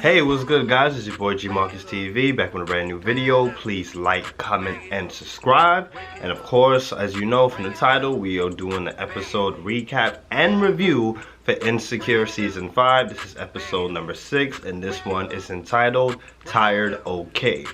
Hey, what's good guys? It's your boy G Marcus TV back with a brand new video. Please like, comment, and subscribe. And of course, as you know from the title, we are doing the episode recap and review for Insecure Season 5. This is episode number 6, and this one is entitled Tired Okay.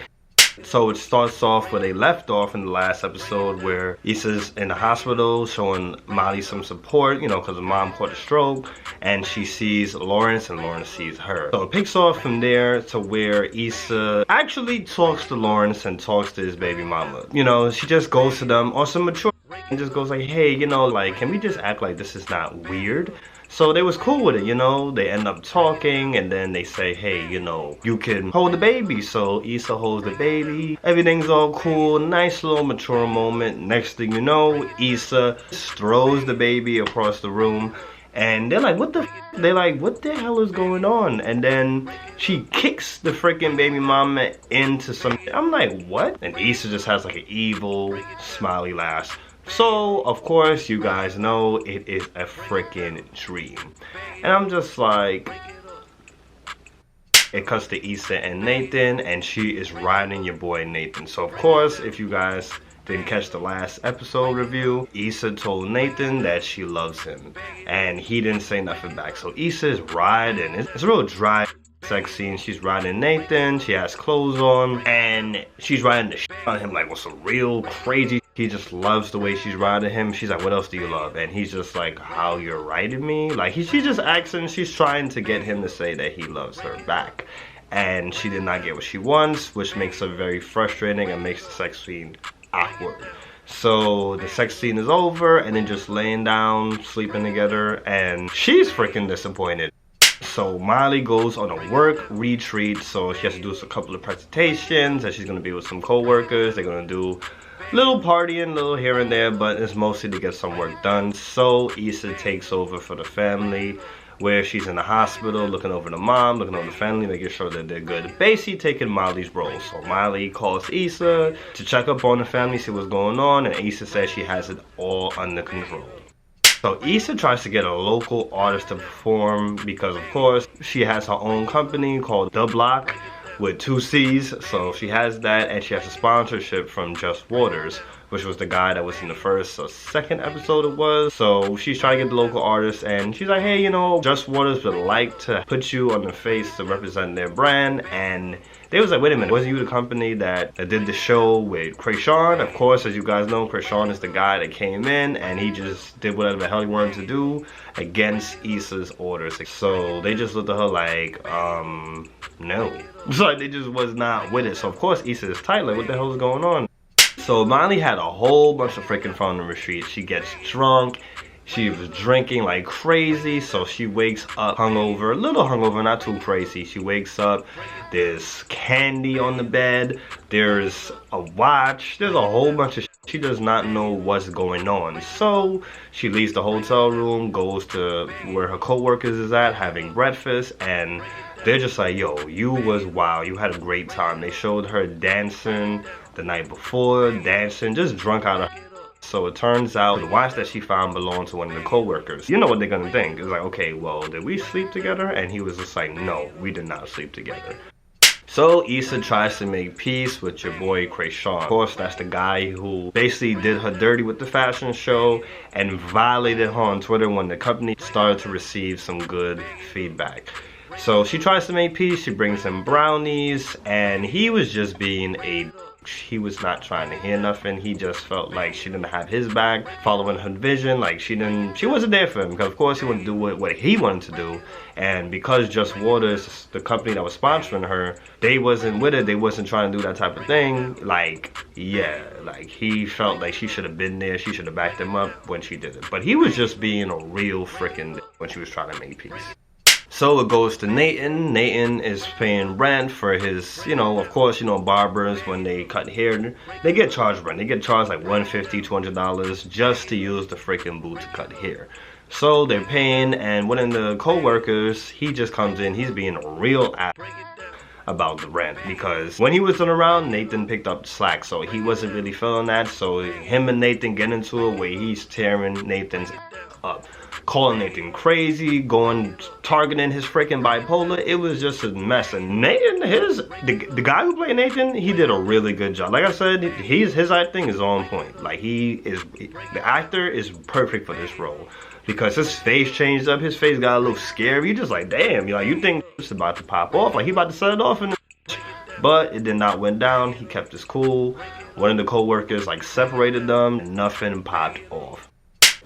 So it starts off where they left off in the last episode, where Issa's in the hospital showing Molly some support, you know, because her mom caught a stroke, and she sees Lawrence and Lawrence sees her. So it picks off from there to where Issa actually talks to Lawrence and talks to his baby mama. You know, she just goes to them on some mature and just goes like, hey, you know, like, can we just act like this is not weird? So they was cool with it, you know. They end up talking, and then they say, hey, you know, you can hold the baby. So Issa holds the baby. Everything's all cool. Nice little mature moment. Next thing you know, Issa throws the baby across the room. And they're like, what the f? They're like, what the hell is going on? And then she kicks the freaking baby mama into some... I'm like, what? And Issa just has like an evil, smiley laugh. So, of course, you guys know it is a freaking dream. And I'm just like... It cuts to Issa and Nathan, and she is riding your boy Nathan. So, of course, if you guys didn't catch the last episode review, Issa told Nathan that she loves him. And he didn't say nothing back. So, Issa is riding. It's a real dry sex scene. She's riding Nathan, she has clothes on, and she's riding the shit on him like with some real crazy. He just loves the way she's riding him. She's like, what else do you love? And he's just like, how you're riding me? Like, she's just asking, she's trying to get him to say that he loves her back. And she did not get what she wants, which makes her very frustrating and makes the sex scene awkward. So the sex scene is over, and then just laying down, sleeping together, and she's freaking disappointed. So Molly goes on a work retreat, so she has to do a couple of presentations, and she's going to be with some co-workers. They're going to do little partying, little here and there, but it's mostly to get some work done. So Issa takes over for the family, where she's in the hospital, looking over the mom, looking over the family, making sure that they're good. Basically taking Molly's role. So Molly calls Issa to check up on the family, see what's going on, and Issa says she has it all under control. So Issa tries to get a local artist to perform because, of course, she has her own company called The Block with 2 C's. So she has that, and she has a sponsorship from Just Waters, which was the guy that was in the first or second episode it was. So she's trying to get the local artist, and she's like, hey, you know, Just Waters would like to put you on the face to represent their brand. And they was like, wait a minute, wasn't you the company that did the show with Krayshawn? Of course, as you guys know, Krayshawn is the guy that came in and he just did whatever the hell he wanted to do against Issa's orders. So they just looked at her like, no. So they just was not with it. So of course Issa is tight, like what the hell is going on? So Molly had a whole bunch of freaking fun on the retreat. She gets drunk. She was drinking like crazy, so she wakes up hungover, a little hungover, not too crazy. She wakes up, there's candy on the bed, there's a watch, there's a whole bunch of shit. She does not know what's going on. So she leaves the hotel room, goes to where her co-workers is at, having breakfast, and they're just like, yo, you was wild, you had a great time. They showed her dancing the night before, dancing, just drunk out of her. So it turns out the watch that she found belonged to one of the co-workers. You know what they're gonna think. It's like, okay, well, did we sleep together? And he was just like, no, we did not sleep together. So Issa tries to make peace with your boy Krayshawn. Of course, that's the guy who basically did her dirty with the fashion show and violated her on Twitter when the company started to receive some good feedback. So she tries to make peace, she brings him brownies, and he was just being a... He was not trying to hear nothing. He just felt like she didn't have his back, following her vision. Like she wasn't there for him, because of course he wanted to do what he wanted to do. And because Just Waters, the company that was sponsoring her, they wasn't with it. They wasn't trying to do that type of thing. Like, yeah, like he felt like she should have been there. She should have backed him up when she did it. But he was just being a real freaking when she was trying to make peace. So it goes to Nathan. Nathan is paying rent for his, you know, of course, you know, barbers, when they cut hair, they get charged rent. They get charged like $150, $200 just to use the freaking booth to cut hair. So they're paying, and one of the co-workers, he just comes in, he's being a real ass about the rent, because when he wasn't around, Nathan picked up the slack, so he wasn't really feeling that. So him and Nathan get into it where he's tearing Nathan's up. calling Nathan crazy, targeting his freaking bipolar. It was just a mess. And Nathan, the guy who played Nathan, he did a really good job. Like I said, his acting is on point. Like the actor is perfect for this role. Because his face changed up, his face got a little scary. You just like, damn, you think it's about to pop off, like he about to set it off in the but it did not went down. He kept his cool. One of the co-workers like separated them and nothing popped off.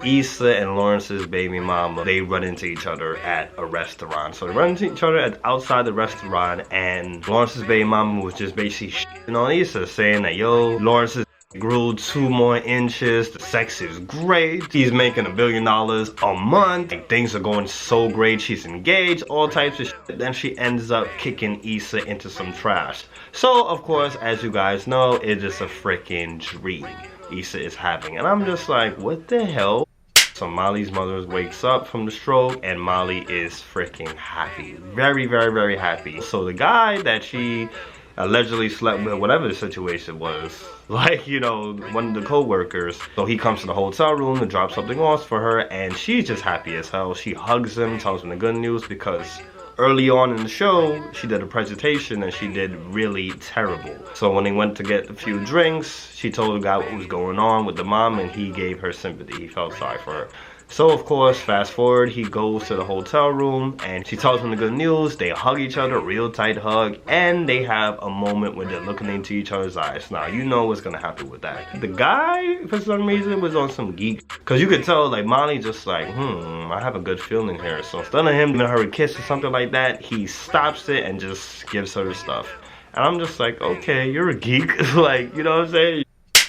Issa and Lawrence's baby mama, they run into each other at a restaurant. So they run into each other outside the restaurant, and Lawrence's baby mama was just basically shitting on Issa, saying that, yo, Lawrence is grew 2 more inches, the sex is great, he's making $1 billion a month, and things are going so great, she's engaged, all types of shit. Then she ends up kicking Issa into some trash. So of course, as you guys know, it is a freaking dream Issa is having, and I'm just like, what the hell? So Molly's mother wakes up from the stroke, and Molly is freaking happy, very, very, very happy. So the guy that she allegedly slept with, whatever the situation was, like, one of the co-workers, so he comes to the hotel room to drop something off for her, and she's just happy as hell. She hugs him, tells him the good news, because early on in the show, she did a presentation and she did really terrible. So when they went to get a few drinks, she told the guy what was going on with the mom, and he gave her sympathy. He felt sorry for her. So of course, fast forward, he goes to the hotel room and she tells him the good news. They hug each other, real tight hug, and they have a moment where they're looking into each other's eyes. Now, you know what's gonna happen with that. The guy, for some reason, was on some geek, because you could tell, like, Molly just like, I have a good feeling here. So instead of him giving her a kiss or something like that, he stops it and just gives her the stuff. And I'm just like, okay, you're a geek. Like, you know what I'm saying?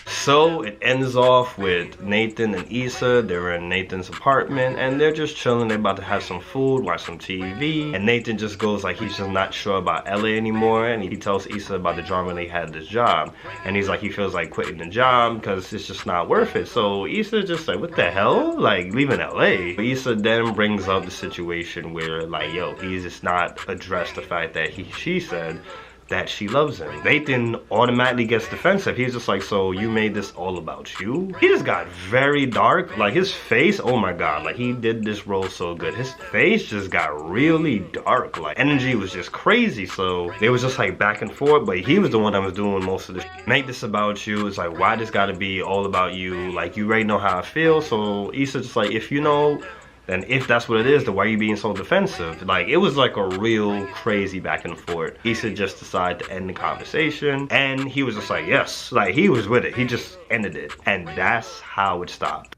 So it ends off with Nathan and Issa. They're in Nathan's apartment and they're just chilling. They're about to have some food, watch some TV. And Nathan just goes like he's just not sure about LA anymore. And he tells Issa about the drama they had this job. And he's like, he feels like quitting the job because it's just not worth it. So Issa's just like, what the hell? Like, leaving LA? But Issa then brings up the situation where, like, yo, he's just not addressed the fact that she said that she loves him. Nathan automatically gets defensive. He's just like, so you made this all about you? He just got very dark. Like, his face, oh my god, like, he did this role so good. His face just got really dark. Like, energy was just crazy. So they was just like back and forth, but he was the one that was doing most of this. Make this about you. It's like, why this gotta be all about you? Like, you already know how I feel. So Issa's just like, if you know, then if that's what it is, then why are you being so defensive? Like, it was like a real crazy back and forth. Issa just decided to end the conversation, and he was just like, yes, like, he was with it. He just ended it, and that's how it stopped.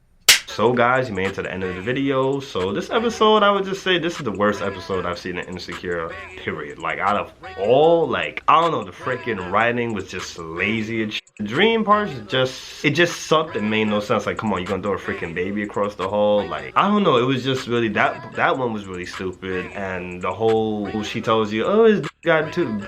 So guys, you made it to the end of the video. So this episode, I would just say this is the worst episode I've seen in Insecure, period. Like, out of all, like, I don't know, the freaking writing was just lazy and shit. The dream parts it just sucked and made no sense. Like, come on, you're gonna throw a freaking baby across the hall? Like, I don't know, it was just really, that one was really stupid. And the whole, she tells you, oh, his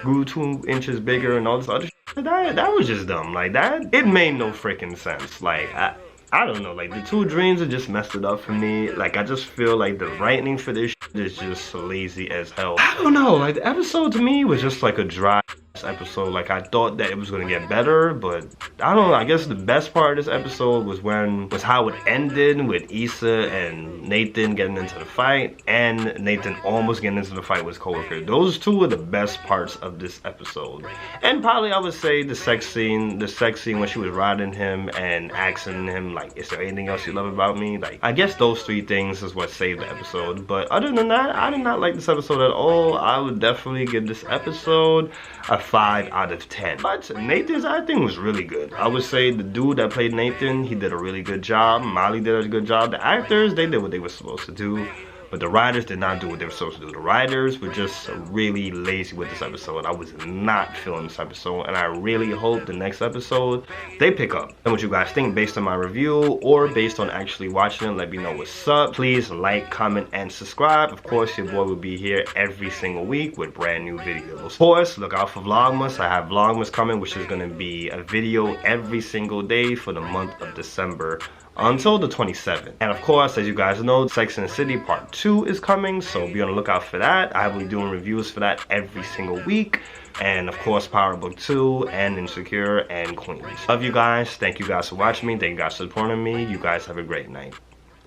grew 2 inches bigger and all this other shit, that was just dumb. Like, it made no freaking sense. Like, I don't know, like, the 2 dreams are just messed it up for me. Like, I just feel like the writing for this shit is just lazy as hell. I don't know, like, the episode to me was just like a dry episode. Like, I thought that it was gonna get better, but I don't know, I guess the best part of this episode was how it ended with Issa and Nathan getting into the fight, and Nathan almost getting into the fight with his coworker. Those 2 were the best parts of this episode. And probably I would say the sex scene when she was riding him and asking him, like, is there anything else you love about me? Like, I guess those 3 things is what saved the episode. But other than that, I did not like this episode at all. I would definitely give this episode a 5 out of 10. But Nathan's acting was really good. I would say the dude that played Nathan, he did a really good job. Molly did a good job. The actors, they did what they were supposed to do. But the writers did not do what they were supposed to do. The writers were just really lazy with this episode. I was not feeling this episode, and I really hope the next episode they pick up. And what you guys think based on my review or based on actually watching it, let me know what's up. Please like, comment, and subscribe. Of course, your boy will be here every single week with brand new videos. Of course, look out for Vlogmas. I have Vlogmas coming, which is going to be a video every single day for the month of December until the 27th. And of course, as you guys know, Sex and the City Part 2 is coming, so be on the lookout for that. I will be doing reviews for that every single week. And of course, Power Book 2 and Insecure and Queens. Love you guys. Thank you guys for watching me. Thank you guys for supporting me. You guys have a great night.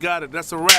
Got it. That's a wrap.